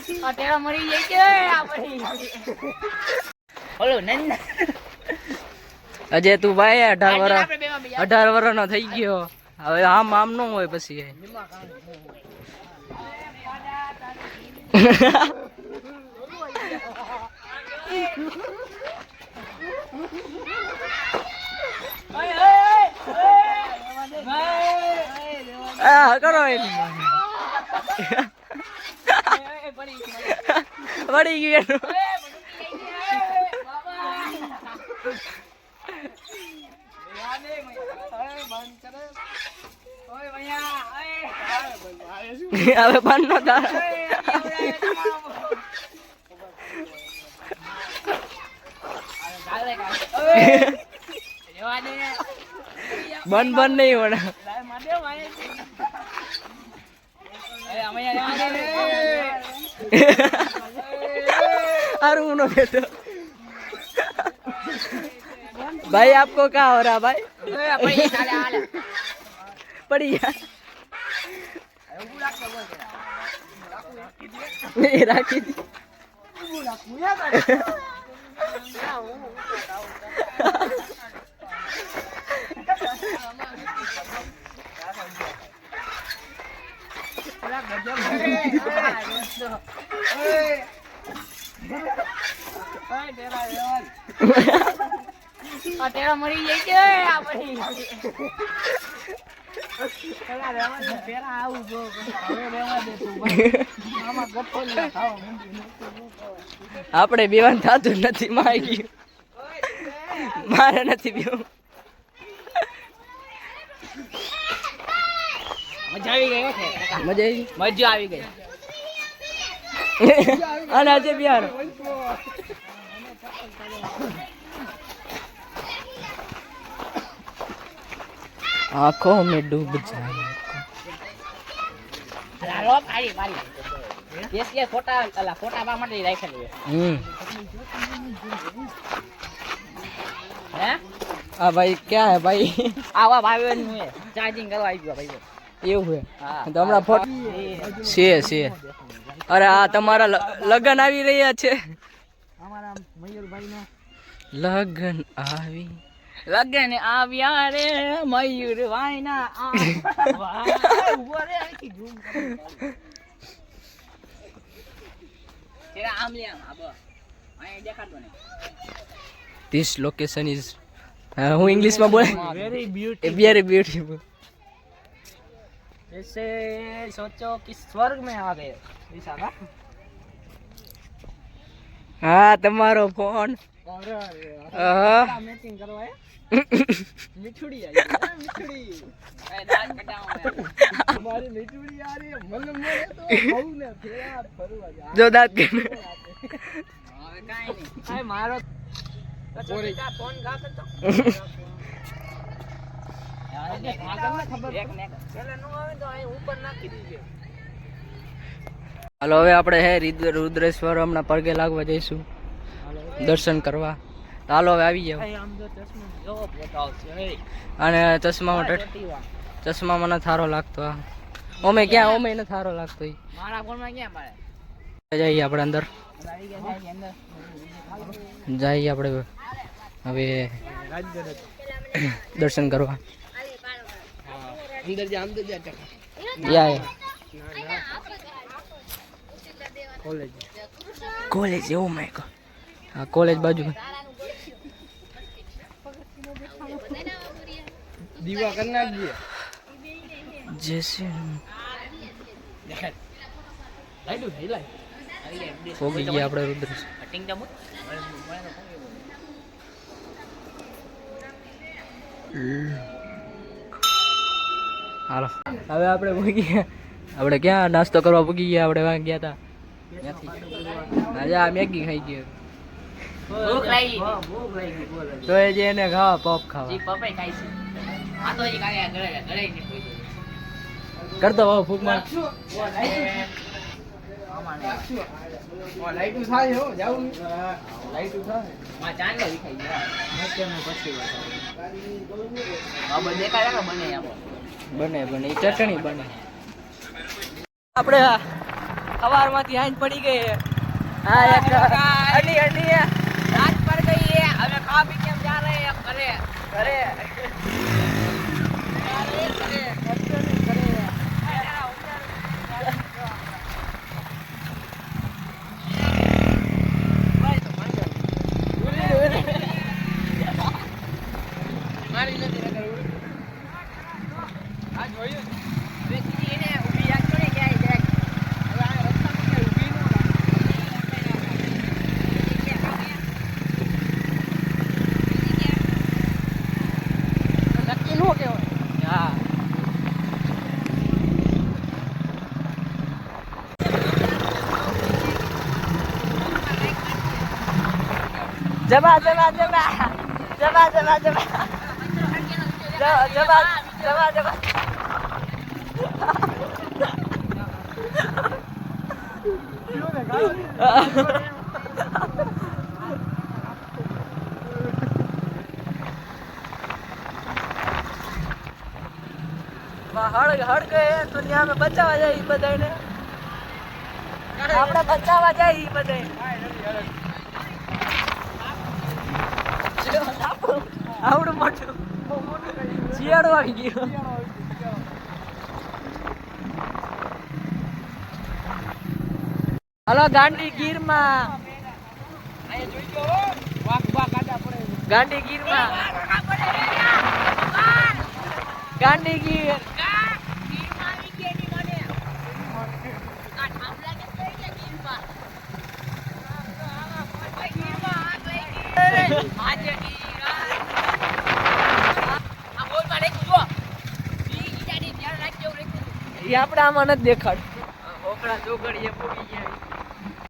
અટેરા મરી જાય કે આપણી ઓલો નંદ અજય તું ભાઈ 18 વર્ષનો થઈ ગયો હવે આમ આમ ન હોય પછી કરો પડી ગયું હવે બંધ નો બંધ નહીં મને अरुण तो भाई आपको क्या हो रहा भाई पड़ी नहीं राखी અટેરા મરી જાય કે આપણી આપણે બેવાન થતું નથી માગી મારે નથી બેવું મજા આવી ગઈ મજા આવી ગઈ અને આજે બિહાર आंखों में डूब जाए फोटा फोटा बा માટે રાખેલી હે आ भाई क्या है भाई આવા ભાઈ નું ચાર્જિંગ કરવા આવી ગયો ભાઈ એવું હે તો હમણાં ફોટો છે અરે આ તમારા લગન આવી રહ્યા છે અમારા મયુરભાઈ ના લગન આવી લગન આવ્યા રે મયુરભાઈ ના ઉભો રે આખી ઝૂમ તેરા આમ લે આમ આબો અહીં દેખાડો ને This location is હું इंग्लिश में बोले वेरी ब्यूटीफुल जैसे सोचो कि स्वर्ग में आ गए ऐसा ना हाँ तुम्हारो फोन मैचिंग करवाए मिठुड़ी आई मिठुड़ी ए दाल कटाओ हमारी मिठुड़ी आ रही है मन में तो बहु ने फेरा फरवा जा जो दांत के હવે કાઈ નહીં આ મારો फोन गा करतो હાલો હવે આપણે હે રુદ્રેશ્વર હમણાં પગે લાગવા જઈશું દર્શન કરવા હાલો હવે આવી જાવ અને ચશ્મામાં ન થારો લાગતો ઓમે ક્યાં ઓમે ન થારો લાગતો મારા ફોનમાં ક્યાં મારે જઈએ આપણે અંદર જઈએ આપણે હવે દર્શન કરવા અંદર જા યા કોલેજ ઓ માય ગોડ હા કોલેજ બાજુ દીવા કરના દીએ જैसे લાઈડુ હિલાય પોગી ગયા આપણે રુદ્ર કટિંગ દમો હાલો હવે આપણે પોગી ગયા આપણે ક્યાં નાસ્તો કરવા પોગી ગયા આપણે વાં ગયા હતા ત્યાંથી આજે આ મેગી ખાઈ ગયા ભૂખ લાગી તો એ જે એને ખાવા પપ ખાવા જી પપઈ ખાઈ છે આ તો જી કાયા ગળે ની કોઈ કરતો હવે ફૂકમાં લાઈટ થાય હો જાવ લાઈટ થાય માં ચાંદલો વિખાઈ ગયા મતને પછી આ બધે કાયા બને આપો બને એ ચટણી બને આપણે સવારમાંથી આઈન પડી ગઈ છે. હા એક અડી અડી रात पर गई है हमें खा पी के हम जा रहे हैं अब घरे ઘરે મારી નથી નગર આ જોયું વેચી એને ઊભી રાખજો ને ક્યાંય દેખ હવે આ રસ્તામાં ક્યાંય ઊભી ન નક્કી નો કહેવાય હા જમા જમા જમા જમા જમા જમા જમા જમા જમા હળ ગયે તો ત્યાં અમે બચાવવા જાય બધાને આપણે બચાવવા જાય બધા આવડું મોટું શિયાળો આવી ગયો હલો ગાંડી ગીરમાં અહીંયા જોઈ જો વાક વાક આડા પડે ગાંડી ગીરમાં ગાંડી ગીર એ આપણે આમાં નથી દેખાડ ઓકળા ચોકડીએ પૂરી ગયા